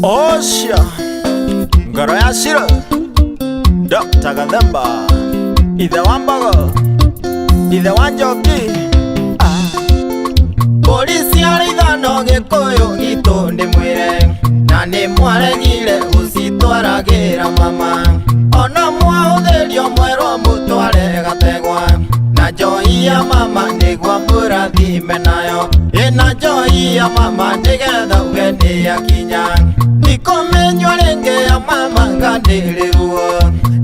Osha ngoro ya shiro Dr. Gathemba ithe wa Mbogo ithe wa Njoki polisi araithano Gikuyu gitu ndimwire na nimwaregire gucitwaragira mama ona mwahuthirio mwerwo mutware Gategwa na njohi ya mama nigwa mũrathime nayo ina njohi ya mama nigetha uge ni yakinya nikomenywa ringi ya mama ngandirirwo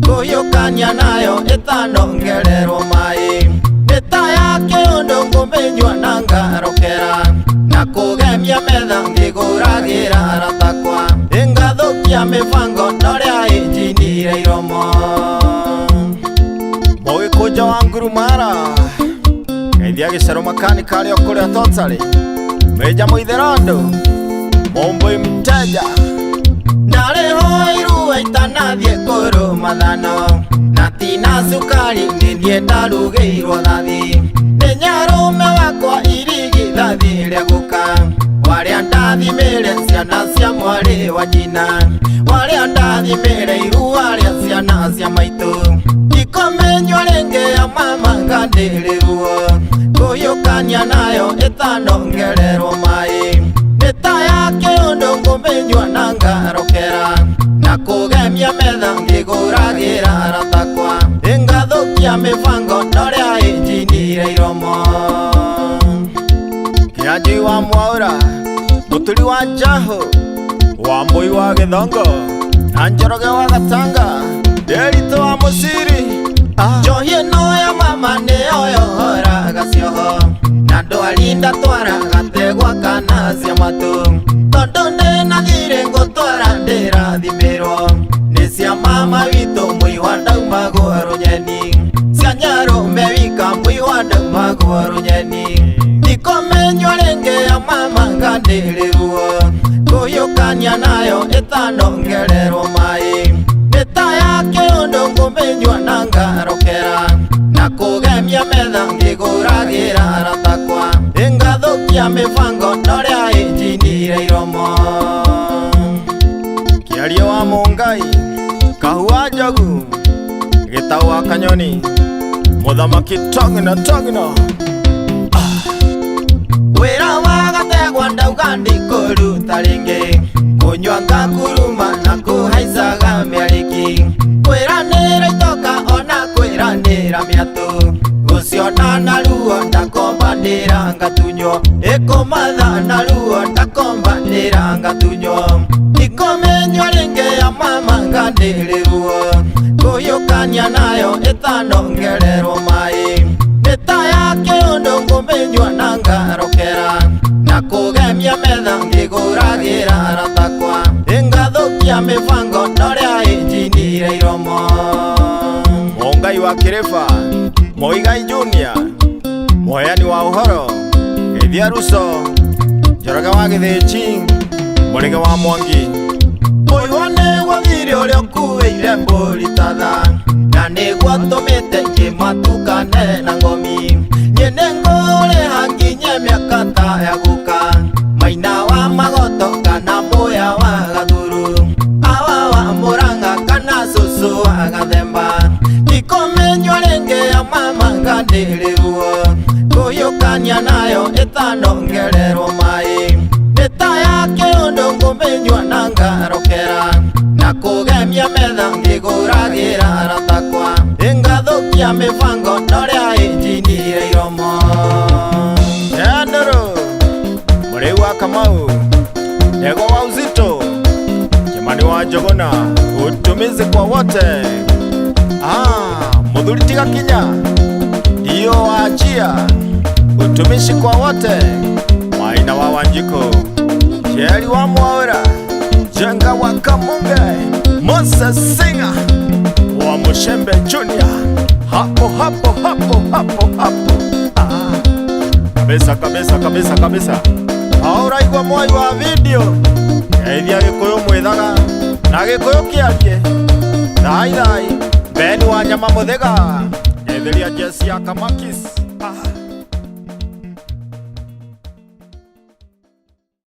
kuyukania nayo itanongererwo mai nita ya kiundu ngumenywa na ngarokera na kugemia metha ngiguragira aratakwa ingathukia mibango noria injinire iromo Mugikuja wa Ngurumara Geithia gicero makanika aria kuria Totari Meja Muitherondo Mumbui Mteja Narihoirwe itanathie kuru mathano na tina sukari nithie ndarugirwo thathi ninyarume wakwa irigi thathi ria guka waria ndathimire ciana cia mwari wa nyina waria ndathimire irua ria ciana cia maitu ikomenywa ringi ya mama ngandirirwo kuyukania nayo itanongererwo mai nita ya kiundu ngumenywa na ngarokera na kugemia metha ngiguragira aratakwa ingathukia mibango noria injinire iromo Kianjui wa Mwaura Muturi wa Njahu Wambui wa Githongo na Njoroge wa Gatanga Nderitu wa Musiri njohi ino ya mama niyo yohoraga cioho na ndwarinda twara Gategwa kana cia matu tondu ndinathire ngutwara ndirathimirwo ni cia mama witu muiwa ndaumagwo Runyeni cia nyarume wika muiwa ndaumagwo Runyeni ikomenywa ringi ya mama ngandirirwo kuyukania nayo itanongererwo mai nita ya kiundu ngumenywa na ngarokera na kugemia metha ngiguragira aratakwa ingathukia mibango noria injinire iromo Kiario wa Mungai Kahua Njogu Gitau wa Kanyoni Muthamaki Togino wira wa Gategwa ndauga ndikuruta ringi kunywa ngakuruma na kuhaicaga miariki kwiranira itoka ona kwiranira miatu guciona na ruo ndakombanira ngatunyo ikumatha na ruo ndakombanira ngatunyo ikomenywa ringi ya mama ngandirirwo kuyukania nayo itanongererwo mai nita ya kiundu ngumenywa na ngarokera na kugemia metha ngiguragira aratakwa ingathukia mibango noria injinire iromo Mungai wa Kiriba Muigai Junior Muheani wa uhoro Geithia Ruso Njoroge wa Githinji Murige wa Mwangi Muiwa nigwo thiri uria ukuire mburi tatha na nigwo tumite ngimatukane na ngomi nyene nguriha nginye miaka ta ya guka maina wa Magoto kana muya wa Gathuru awa wa Murang'a kana susu wa Gathemba ikomenywa ringi ya mama ngandirirwo kuyukania nayo itanongererwo mai nita ya kiundu ngumenywa na ngarokera na kugemia metha ngiguragira aratakwa ingathukia mibango noria injinire iromo Endoro Muriu wa Kamau Ndegwa wa Uzito Kimani wa Njogona utumizi kwa wote Muthuri Tiga Kinya Dio wa Achia utumishi kwa wote Maina wa Wanjiko Sheri wa Mwaura Jenga wa Kamunge Moses Singer wa Mushembe Junior hapo kabisa aura igwa mwai wa video Geithia Gikuyu mwithaga na Gikuyu kiarie thai Beni wa Nyama Muthega Getheria Jesi ya Kamakis